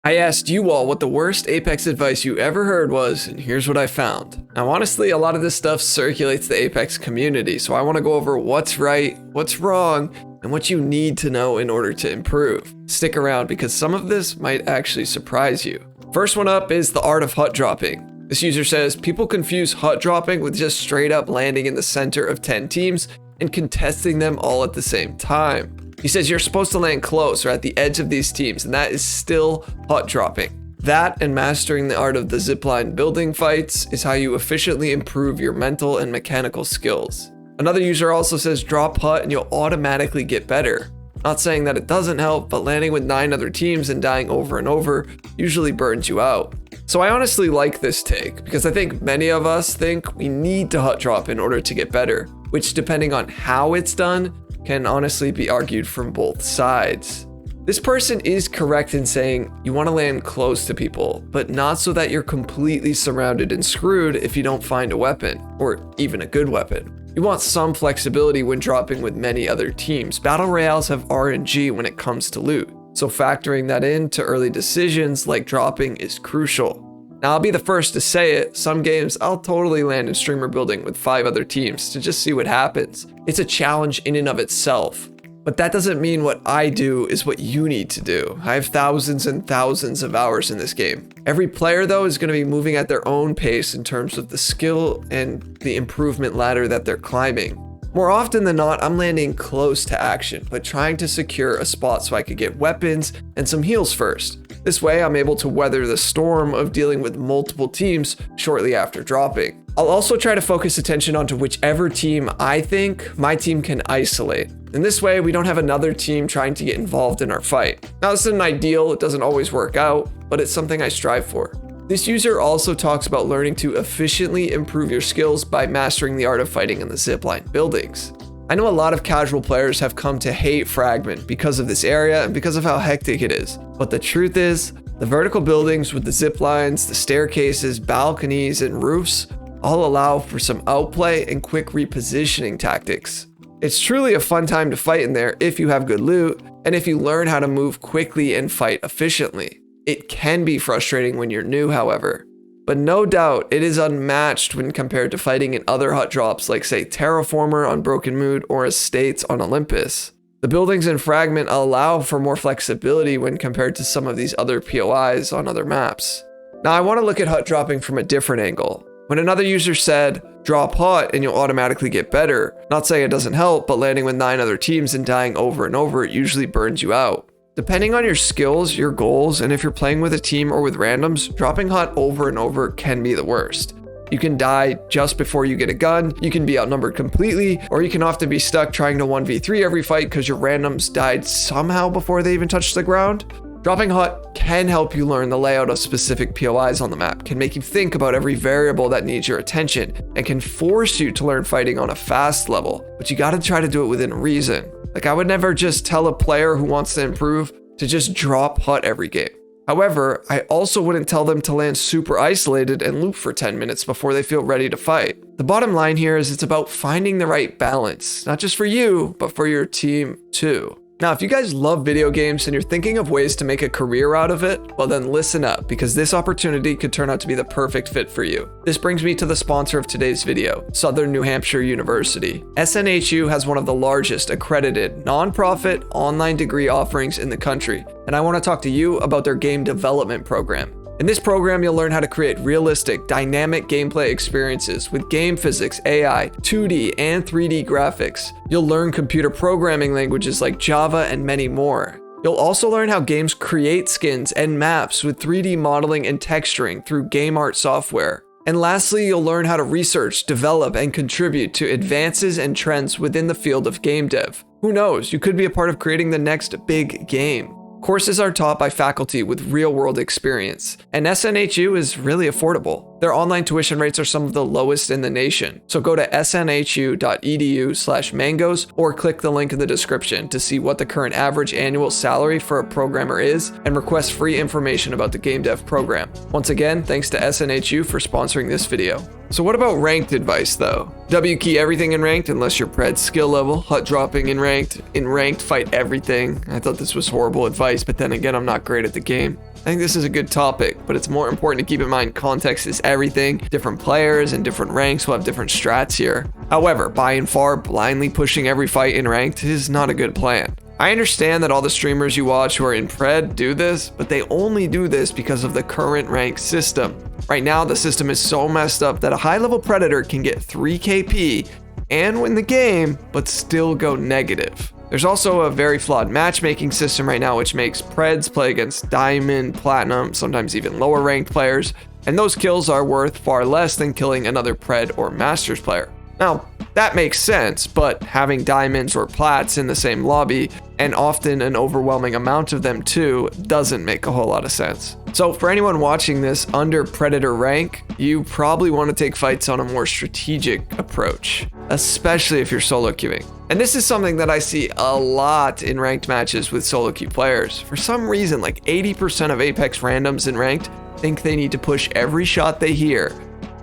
I asked you all what the worst Apex advice you ever heard was, and here's what I found. Now honestly, a lot of this stuff circulates the Apex community, so I want to go over what's right, what's wrong, and what you need to know in order to improve. Stick around because some of this might actually surprise you. First one up is the art of hut dropping. This user says, people confuse hut dropping with just straight up landing in the center of 10 teams and contesting them all at the same time. He says you're supposed to land close or at the edge of these teams, and that is still hut dropping. That and mastering the art of the zipline building fights is how you efficiently improve your mental and mechanical skills. Another user also says drop hut and you'll automatically get better. Not saying that it doesn't help, but landing with 9 other teams and dying over and over usually burns you out. So I honestly like this take because I think many of us think we need to hut drop in order to get better, which depending on how it's done, can honestly be argued from both sides. This person is correct in saying you want to land close to people, but not so that you're completely surrounded and screwed if you don't find a weapon, or even a good weapon. You want some flexibility when dropping with many other teams. Battle Royales have RNG when it comes to loot, so factoring that into early decisions like dropping is crucial. Now, I'll be the first to say it, some games I'll totally land in streamer building with 5 other teams to just see what happens. It's a challenge in and of itself. But that doesn't mean what I do is what you need to do. I have thousands and thousands of hours in this game. Every player though is going to be moving at their own pace in terms of the skill and the improvement ladder that they're climbing. More often than not, I'm landing close to action, but trying to secure a spot so I could get weapons and some heals first. This way, I'm able to weather the storm of dealing with multiple teams shortly after dropping. I'll also try to focus attention onto whichever team I think my team can isolate. In this way, we don't have another team trying to get involved in our fight. Now, this isn't ideal, it doesn't always work out, but it's something I strive for. This user also talks about learning to efficiently improve your skills by mastering the art of fighting in the zipline buildings. I know a lot of casual players have come to hate Fragment because of this area and because of how hectic it is. But the truth is, the vertical buildings with the zip lines, the staircases, balconies, and roofs all allow for some outplay and quick repositioning tactics. It's truly a fun time to fight in there if you have good loot and if you learn how to move quickly and fight efficiently. It can be frustrating when you're new, however. But no doubt, it is unmatched when compared to fighting in other hut drops like say Terraformer on Broken Mood or Estates on Olympus. The buildings in Fragment allow for more flexibility when compared to some of these other POIs on other maps. Now I want to look at hut dropping from a different angle. When another user said, drop hut and you'll automatically get better, not saying it doesn't help, but landing with 9 other teams and dying over and over usually burns you out. Depending on your skills, your goals, and if you're playing with a team or with randoms, dropping hut over and over can be the worst. You can die just before you get a gun, you can be outnumbered completely, or you can often be stuck trying to 1v3 every fight because your randoms died somehow before they even touched the ground. Dropping hut can help you learn the layout of specific POIs on the map, can make you think about every variable that needs your attention, and can force you to learn fighting on a fast level, but you gotta try to do it within reason. Like I would never just tell a player who wants to improve to just drop hut every game. However, I also wouldn't tell them to land super isolated and loop for 10 minutes before they feel ready to fight. The bottom line here is it's about finding the right balance, not just for you, but for your team too. Now, if you guys love video games and you're thinking of ways to make a career out of it, well then listen up because this opportunity could turn out to be the perfect fit for you. This brings me to the sponsor of today's video, Southern New Hampshire University. SNHU has one of the largest accredited nonprofit online degree offerings in the country, and I want to talk to you about their game development program. In this program, you'll learn how to create realistic, dynamic gameplay experiences with game physics, AI, 2D, and 3D graphics. You'll learn computer programming languages like Java and many more. You'll also learn how games create skins and maps with 3D modeling and texturing through game art software. And lastly, you'll learn how to research, develop, and contribute to advances and trends within the field of game dev. Who knows, you could be a part of creating the next big game. Courses are taught by faculty with real-world experience, and SNHU is really affordable. Their online tuition rates are some of the lowest in the nation, so go to snhu.edu/mangos or click the link in the description to see what the current average annual salary for a programmer is and request free information about the game dev program. Once again, thanks to SNHU for sponsoring this video. So what about ranked advice though? W key everything in ranked unless you're pred skill level, hut dropping in ranked fight everything. I thought this was horrible advice, but then again I'm not great at the game. I think this is a good topic, but it's more important to keep in mind context is everything. Different players and different ranks will have different strats here. However, by and far, blindly pushing every fight in ranked is not a good plan. I understand that all the streamers you watch who are in Pred do this, but they only do this because of the current rank system. Right now, the system is so messed up that a high-level Predator can get 3 KP and win the game, but still go negative. There's also a very flawed matchmaking system right now, which makes Preds play against Diamond, Platinum, sometimes even lower ranked players, and those kills are worth far less than killing another Pred or Masters player. Now, that makes sense, but having diamonds or plats in the same lobby, and often an overwhelming amount of them too, doesn't make a whole lot of sense. So for anyone watching this under Predator rank, you probably want to take fights on a more strategic approach, especially if you're solo queuing. And this is something that I see a lot in ranked matches with solo queue players. For some reason, like 80% of Apex randoms in ranked think they need to push every shot they hear.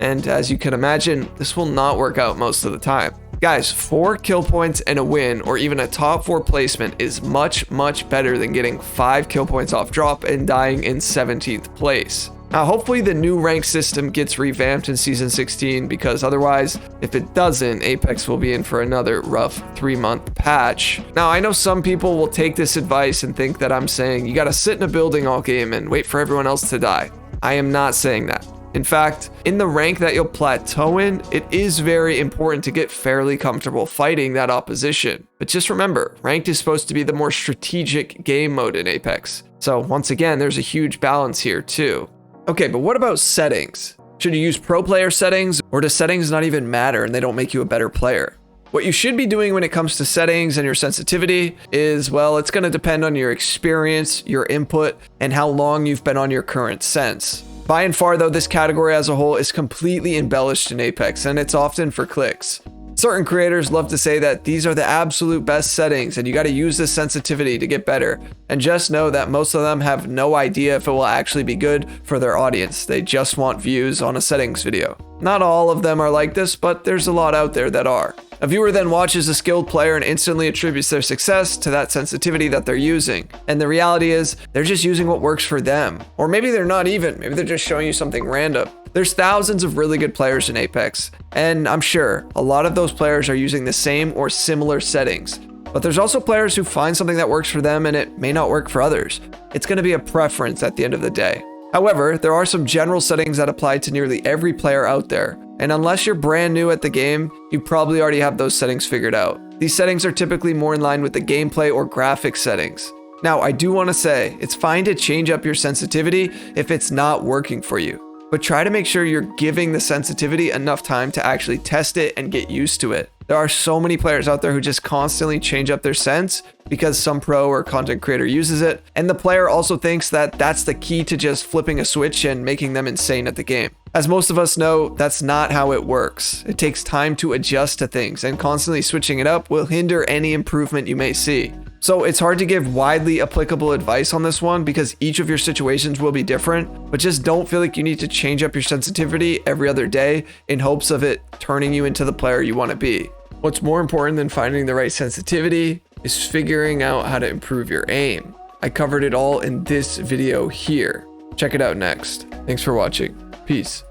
And as you can imagine, this will not work out most of the time. Guys, 4 kill points and a win, or even a top 4 placement, is much, much better than getting 5 kill points off drop and dying in 17th place. Now, hopefully the new rank system gets revamped in Season 16, because otherwise, if it doesn't, Apex will be in for another rough 3-month patch. Now, I know some people will take this advice and think that I'm saying you gotta sit in a building all game and wait for everyone else to die. I am not saying that. In fact, in the rank that you'll plateau in, it is very important to get fairly comfortable fighting that opposition. But just remember, ranked is supposed to be the more strategic game mode in Apex. So once again, there's a huge balance here too. Okay, but what about settings? Should you use pro player settings, or do settings not even matter and they don't make you a better player? What you should be doing when it comes to settings and your sensitivity is, well, it's going to depend on your experience, your input, and how long you've been on your current sense. By and far though, this category as a whole is completely embellished in Apex, and it's often for clicks. Certain creators love to say that these are the absolute best settings and you got to use this sensitivity to get better. And just know that most of them have no idea if it will actually be good for their audience. They just want views on a settings video. Not all of them are like this, but there's a lot out there that are. A viewer then watches a skilled player and instantly attributes their success to that sensitivity that they're using. And the reality is, they're just using what works for them. Or maybe they're not even, maybe they're just showing you something random. There's thousands of really good players in Apex, and I'm sure a lot of those players are using the same or similar settings. But there's also players who find something that works for them and it may not work for others. It's going to be a preference at the end of the day. However, there are some general settings that apply to nearly every player out there, and unless you're brand new at the game, you probably already have those settings figured out. These settings are typically more in line with the gameplay or graphics settings. Now, I do want to say, it's fine to change up your sensitivity if it's not working for you, but try to make sure you're giving the sensitivity enough time to actually test it and get used to it. There are so many players out there who just constantly change up their sense because some pro or content creator uses it, and the player also thinks that that's the key to just flipping a switch and making them insane at the game. As most of us know, that's not how it works. It takes time to adjust to things, and constantly switching it up will hinder any improvement you may see. So it's hard to give widely applicable advice on this one because each of your situations will be different, but just don't feel like you need to change up your sensitivity every other day in hopes of it turning you into the player you want to be. What's more important than finding the right sensitivity is figuring out how to improve your aim. I covered it all in this video here. Check it out next. Thanks for watching. Peace.